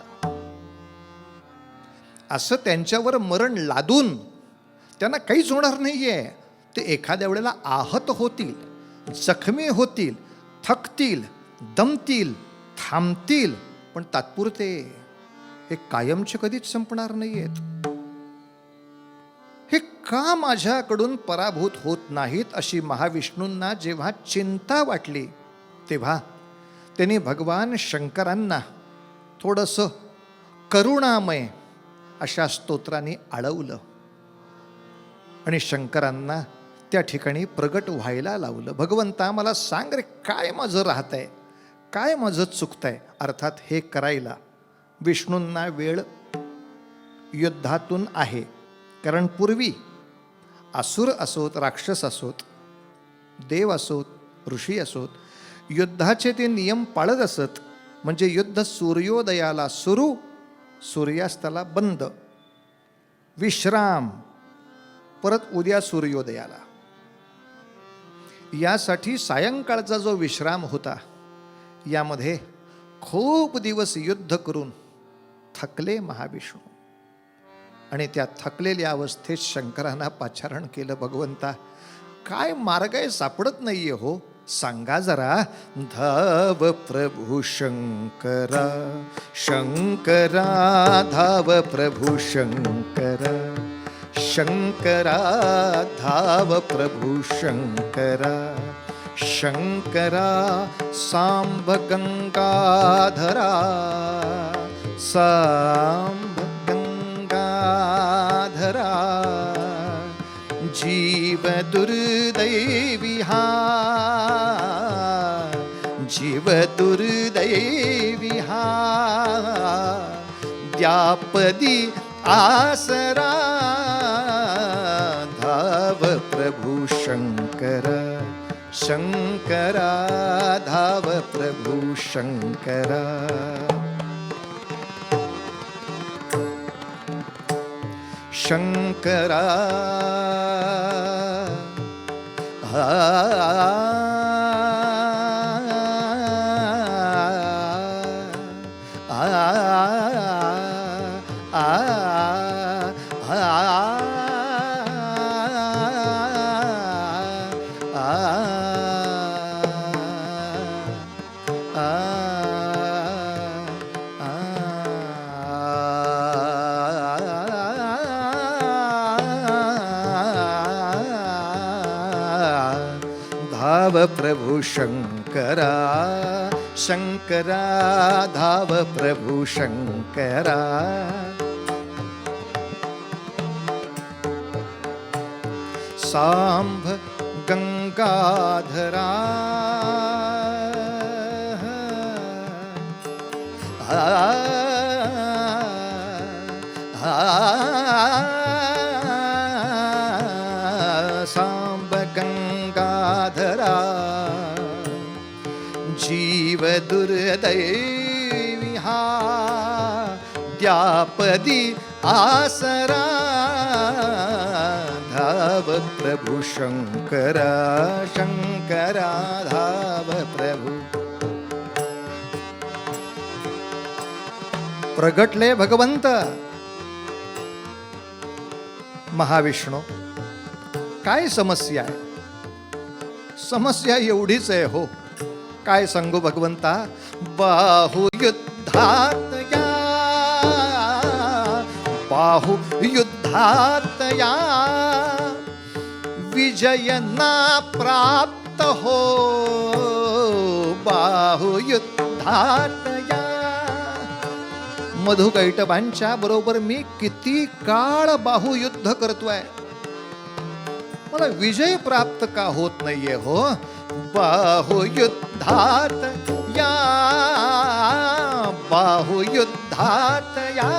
असं त्यांच्यावर मरण लादून त्यांना काहीच होणार नाहीये. ते एखाद्या वेळेला आहत होतील, जखमी होतील, थकतील, दमतील, थांबतील, पण तात्पुरते. हे कायमचे कधीच संपणार नाहीयेत. हे का माझ्याकडून पराभूत होत नाहीत अशी महाविष्णूंना जेव्हा चिंता वाटली तेव्हा त्यांनी भगवान शंकरांना थोडंसं करुणामय अशा स्तोत्राने आळवलं आणि शंकरांना त्या ठिकाणी प्रगट व्हायला लावलं. भगवंता मला सांग रे, काय माझं राहतंय, काय माझं चुकतंय. अर्थात हे करायला विष्णूंना वेळ युद्धातून आहे. कारण पूर्वी असुर असोत, राक्षस असोत, देव असोत, ऋषी असोत, युद्धाचे ते नियम पाळत असत. म्हणजे युद्ध सूर्योदयाला सुरू, सूर्यास्ताला बंद, विश्राम, परत उद्या सूर्योदयाला. यासाठी सायंकाळचा जो विश्राम होता यामध्ये खूप दिवस युद्ध करून थकले महाविष्णू. आणि त्या थकलेल्या अवस्थेत शंकरांना पाचारण केलं. भगवंता काय मार्ग आहे, सापडत नाहीये हो, सांगा जरा. धाव प्रभू शंकरा, शंकरा धाव प्रभू शंकरा, शंकरा धाव प्रभू शंकरा, शंकरा सांब गंगाधरा, सांब गंगाधरा, जीव दुर्दैवी हा जीव दुर्दैवी हा द्यापदी आसरा धाव प्रभु शंकरा शंकरा धाव प्रभु शंकरा शंकरा धाव प्रभु शंकरा शंकरा धाव प्रभु शंकरा सांभ गंगाधरा सांब गंगाधरा जीव दुर्दैवी हा द्यापदी आसरा धाव प्रभु शंकरा शंकरा धाव प्रभु प्रगटले भगवंत महाविष्णू. काय समस्या आहे? समस्या एवढीच आहे हो. काय सांगू भगवंता? बाहुयुद्धात या बाहुयुद्धात या विजय ना प्राप्त हो. बाहुयुद्धात या मधुकैटभांच्या बरोबर मी किती काळ बाहुयुद्ध करतोय, मला विजय प्राप्त का होत नाहीये हो. बाहुयुद्धात या बाहुयुद्धात या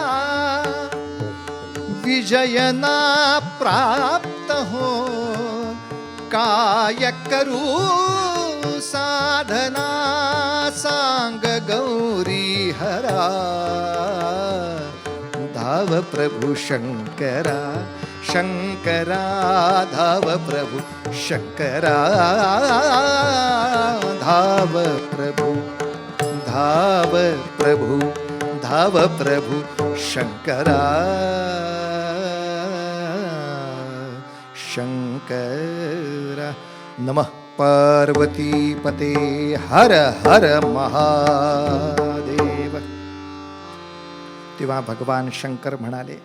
विजय ना प्राप्त हो. काय करू साधना सांग गौरी हरा धाव प्रभु शंकरा शंकरा धाव प्रभु शंकरा धाव प्रभु धाव प्रभु धाव प्रभु शंकरा शंकरा. नमः पार्वती पते हर हर महादेव. तेव्हा भगवान शंकर म्हणाले,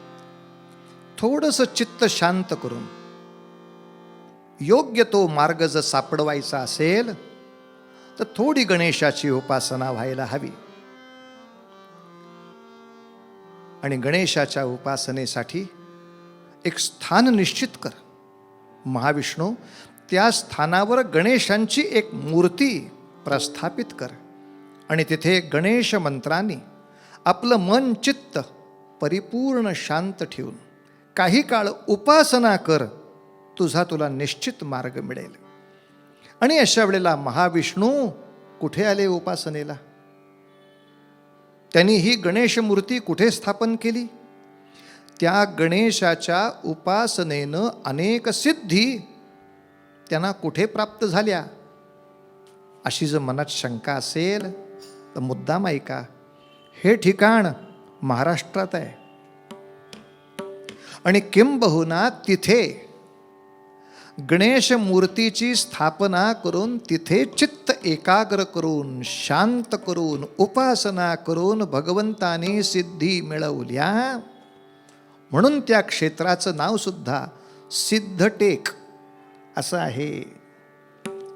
थोडंसं चित्त शांत करून योग्य तो मार्ग जर सापडवायचा असेल तर थोडी गणेशाची उपासना व्हायला हवी. आणि गणेशाच्या उपासनेसाठी एक स्थान निश्चित कर महाविष्णू. त्या स्थानावर गणेशांची एक मूर्ती प्रस्थापित कर आणि तिथे गणेश मंत्रांनी आपलं मन चित्त परिपूर्ण शांत ठेवून काही काळ उपासना कर. तुला निश्चित मार्ग मिळेल. आणि अशा वेळेला महाविष्णू कुठे आले उपासनेला? त्यांनी ही गणेश मूर्ती कुठे स्थापन केली? त्या गणेशाच्या उपासनेनं अनेक सिद्धी त्यांना कुठे प्राप्त झाल्या? अशी जर मनात शंका असेल तर मुद्दाम ऐका. हे ठिकाण महाराष्ट्रात आहे आणि किंबहुना तिथे गणेश मूर्तीची स्थापना करून तिथे चित्त एकाग्र करून शांत करून उपासना करून भगवंताने सिद्धी मिळवल्या. म्हणून त्या क्षेत्राचं नाव सुद्धा सिद्धटेक असं आहे.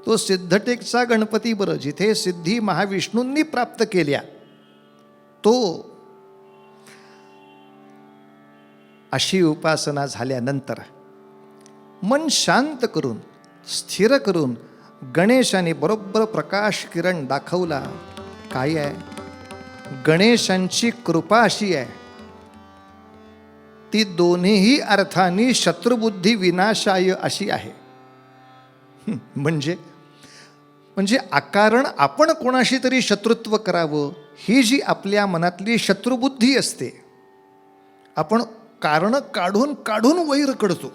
तो सिद्धटेकचा गणपती बरं, जिथे सिद्धी महाविष्णूंनी प्राप्त केल्या तो. अशी उपासना झाल्यानंतर मन शांत करून स्थिर करून गणेशाने बरोबर प्रकाश किरण दाखवला. काय आहे? गणेशांची कृपा अशी आहे, ती दोन्हीही अर्थाने शत्रुबुद्धी विनाशाय अशी आहे. म्हणजे अकारण आपण कोणाशी तरी शत्रुत्व करावं, ही जी आपल्या मनातली शत्रुबुद्धी असते, आपण कारण काढून काढून वैर करतो,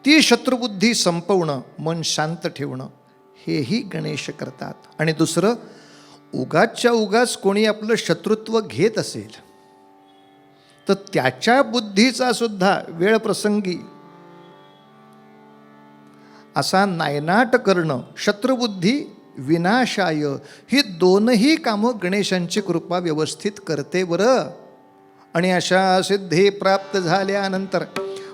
ती शत्रुबुद्धी संपवणं, मन शांत ठेवणं, हेही गणेश करतात. आणि दुसरं, उगाचच्या उगाच कोणी आपलं शत्रुत्व घेत असेल तर त्याच्या बुद्धीचा सुद्धा वेळ प्रसंगी असा नायनाट करणं, शत्रुबुद्धी विनाशाय, ही दोनही कामं गणेशांची कृपा व्यवस्थित करते बरं. आणि अशा सिद्धी प्राप्त झाल्यानंतर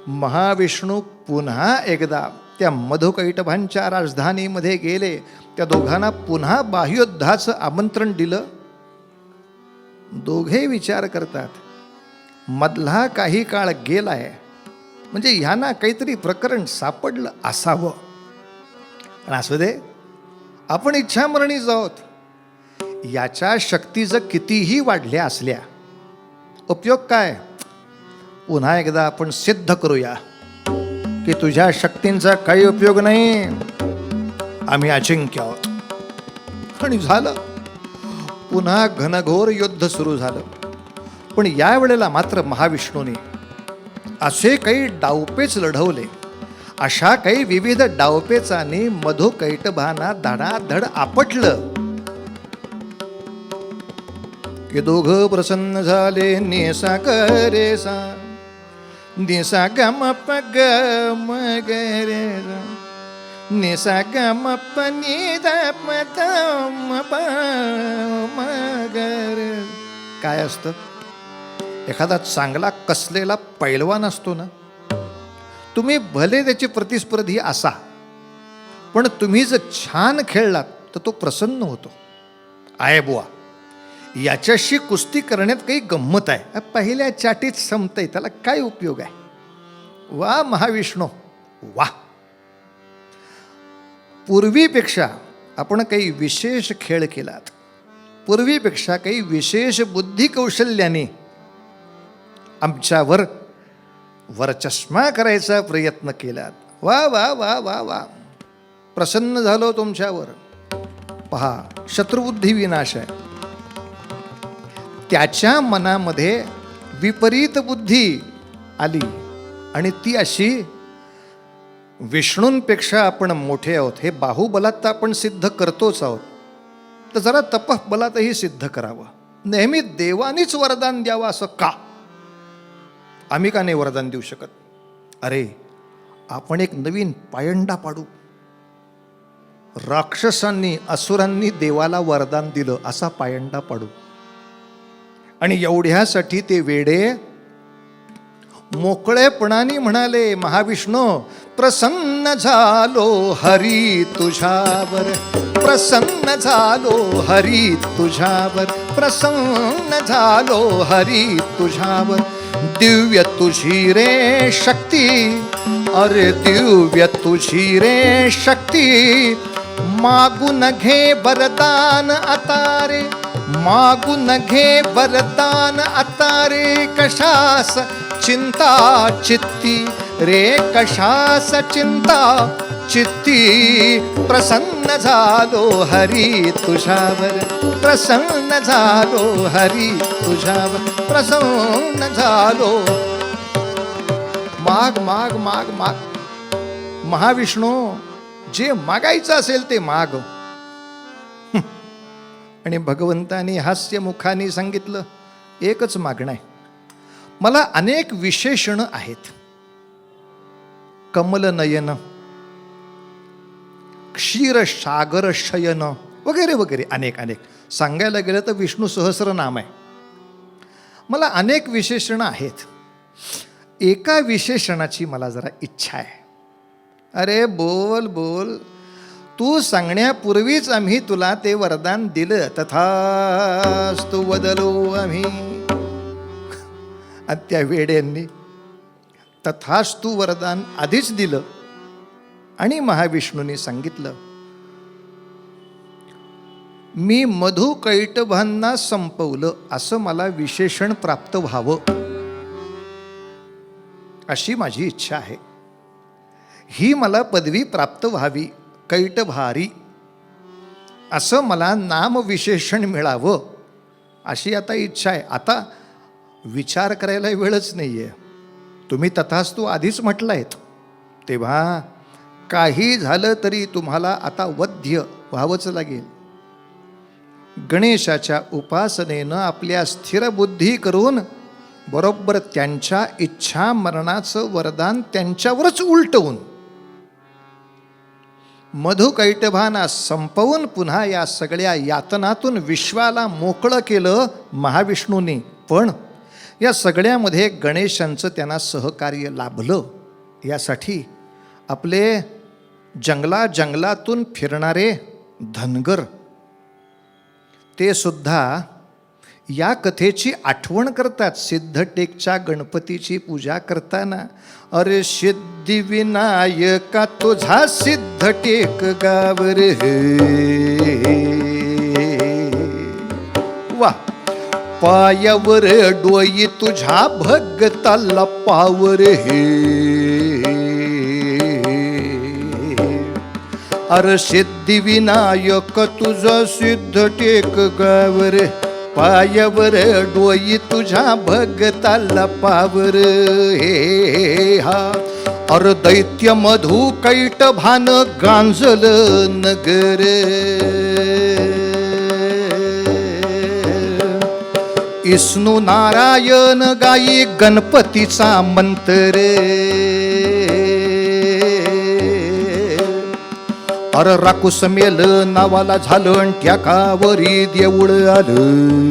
महाविष्णू पुन्हा एकदा त्या मधुकैटभांच्या राजधानीमध्ये गेले. त्या दोघांना पुन्हा बाह्योद्धाचं आमंत्रण दिलं. दोघे विचार करतात, मधला काही काळ गेलाय, म्हणजे ह्यांना काहीतरी प्रकरण सापडलं असावं. पण असू दे, आपण इच्छामरणीच आहोत. याच्या शक्ती जर कितीही वाढल्या असल्या, उपयोग काय? पुन्हा एकदा आपण सिद्ध करूया की तुझ्या शक्तींचा काही उपयोग नाही, आम्ही अजिंक्य आहोत. आणि झालं, पुन्हा घनघोर युद्ध सुरू झालं. पण यावेळेला मात्र महाविष्णूने असे काही डावपेच लढवले, अशा काही विविध डावपेचाने मधुकैटभांना धडाधड आपटलं की दोघं प्रसन्न झाले. निसा करे सा, निसा गम प ग म ग रे सा, निसा गम प नि द प द म प म ग रे. काय असतं? एखादा चांगला कसलेला पैलवान असतो ना, तुम्ही भले त्याची प्रतिस्पर्धी असा, पण तुम्ही जर छान खेळलात तर तो प्रसन्न होतो. आहे बुवा, याच्याशी कुस्ती करण्यात काही गंमत आहे, पहिल्या चाटीत संपतंय, त्याला काय उपयोग आहे? वा महाविष्णू वा. पूर्वीपेक्षा आपण काही विशेष खेळ केलात, पूर्वीपेक्षा काही विशेष बुद्धी कौशल्याने आमच्यावर वरचष्मा करायचा प्रयत्न केलात. वा वा वा वा वा, प्रसन्न झालो तुमच्यावर. पहा, शत्रुबुद्धी विनाश आहे. त्याच्या मनामध्ये विपरीत बुद्धी आली आणि ती अशी, विष्णूंपेक्षा आपण मोठे आहोत, हे बाहुबलात तर आपण सिद्ध करतोच आहोत, तर जरा तपबलातही सिद्ध करावं. नेहमी देवानीच वरदान द्यावं असं का? आम्ही का नाही वरदान देऊ शकत? अरे, आपण एक नवीन पायंडा पाडू. राक्षसांनी, असुरांनी देवाला वरदान दिलं असा पायंडा पाडू. आणि एवढ्यासाठी ते वेडे मोकळेपणाने म्हणाले, महाविष्णू प्रसन्न झालो हरी तुझ्यावर, प्रसन्न झालो हरी तुझ्यावर, प्रसन्न झालो हरी तुझ्यावर. दिव्य तुझी रे शक्ती, अरे दिव्य तुझी रे शक्ती, मागून घे वरदान आता रे, मागून घे वरदान आता रे. कशास चिंता चित्ती रे, कशास चिंता चित्ती, प्रसन्न झालो हरी तुझ्यावर, प्रसन्न झालो हरी तुझ्यावर, प्रसन्न झालो. माग माग माग माग, महाविष्णू जे मागायचं असेल ते माग. आणि भगवंतानी हास्यमुखाने सांगितलं, एकच मागणं आहे, मला अनेक विशेषण आहेत. कमलनयन, क्षीरसागर शयन वगैरे वगैरे अनेक अनेक. सांगायला गेलं तर विष्णू सहस्रनाम आहे. मला अनेक विशेषणं आहेत. एका विशेषणाची मला जरा इच्छा आहे. अरे बोल बोल, तू सांगण्यापूर्वीच आम्ही तुला ते वरदान दिलं. तथास्तु वदलो आम्ही. त्या वेड्यांनी तथास्तु वरदान आधीच दिलं आणि महाविष्णूंनी सांगितलं, मी मधु कैटभांना संपवलं असं मला विशेषण प्राप्त व्हावं, अशी माझी इच्छा आहे. ही मला पदवी प्राप्त व्हावी, कैटभारी असं मला नामविशेषण मिळावं, अशी आता इच्छा आहे. आता विचार करायला वेळच नाही आहे. तुम्ही तथास्तु आधीच म्हटलायत, तेव्हा काही झालं तरी तुम्हाला आता वध्य व्हावंच लागेल. गणेशाच्या उपासनेनं आपल्या स्थिर बुद्धी करून बरोबर त्यांच्या इच्छा मरणाचं वरदान त्यांच्यावरच उलटवून मधुकैटभाना संपवून पुन्हा या सगळ्या यातनातून विश्वाला मोकळं केलं महाविष्णूंनी. पण या सगळ्यामध्ये गणेशांचं त्यांना सहकार्य लाभलं. यासाठी आपले जंगलातून फिरणारे धनगर ते सुद्धा या कथेची आठवण करतात. सिद्धटेकच्या गणपतीची पूजा करताना, अरे सिद्धिविनायका तुझा सिद्धटेक गावर हे वा, पायावर डोई तुझ्या भगताला पावर हे, अरे सिद्धिविनायक तुझा सिद्धटेक गावर, पायावर डोई तुझ्या भगताला पावर हे हा, अर दैत्य मधु कैटभान गांजल नगर, विष्णू नारायण गाई गणपतीचा मंत्र, अर राकुस मेल नावाला झालं ट्याकावरी देऊळ आलं,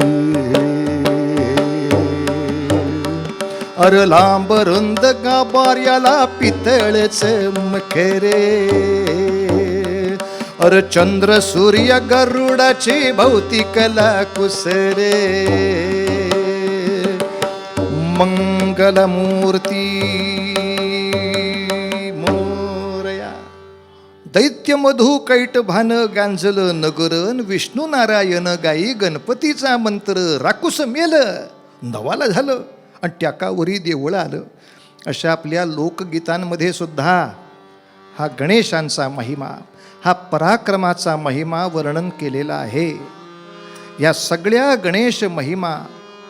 अर लांब रुंद गाभाऱ्याला पितळच मखरे, अर चंद्र सूर्य गरुडाची भौतिकला कुसरे, मंगलमूर्ती दैत्य मधु कैटभान गांजल नगरन, विष्णू नारायण गाई गणपतीचा मंत्र, राकुस मेल नवाला झालं आणि ट्याकावरी देवळ आलं. अशा आपल्या लोकगीतांमध्ये सुद्धा हा गणेशांचा महिमा, हा पराक्रमाचा महिमा वर्णन केलेला आहे. या सगळ्या गणेश महिमा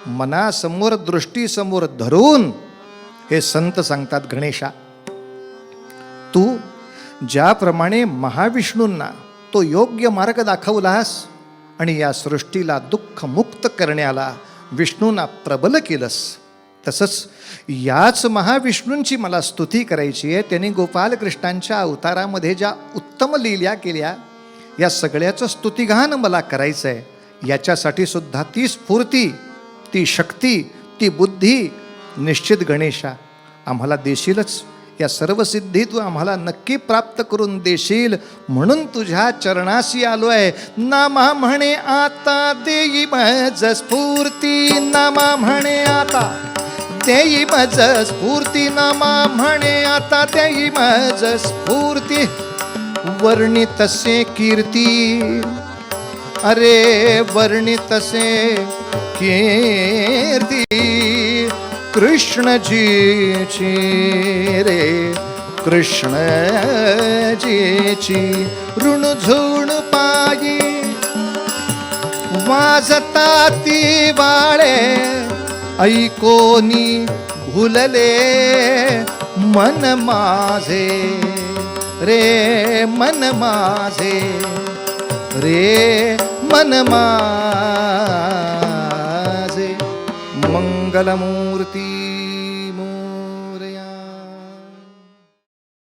मनासमोर दृष्टीसमोर धरून हे संत सांगतात, गणेशा तू ज्याप्रमाणे महाविष्णूंना तो योग्य मार्ग दाखवलास आणि या सृष्टीला दुःखमुक्त करण्याला विष्णूंना प्रबल केलंस, तसंच याच महाविष्णूंची मला स्तुती करायची आहे. त्यांनी गोपालकृष्णांच्या अवतारामध्ये ज्या उत्तम लीला केल्या, या सगळ्याचं स्तुतिगान मला करायचं आहे. याच्यासाठी सुद्धा ती स्फूर्ती, ती शक्ती, ती बुद्धी निश्चित गणेशा आम्हाला देशीलच. या सर्व सिद्धी तू आम्हाला नक्की प्राप्त करून देशील, म्हणून तुझ्या चरणाशी आलो आहे. नामा म्हणे आता देई मज स्फूर्ती, नामा म्हणे आता देई मज स्फूर्ती, नामा म्हणे आता देई मज स्फूर्ती, वर्णितसे कीर्ती, अरे वर्णितसे कीर्ती कृष्णजीची रे, कृष्णजीची ऋणझुण पायी वाजता ती बाळे, ऐकोनी भुलले मन माझे रे, मन माझे रे, मन माझे. मंगलमूर्ती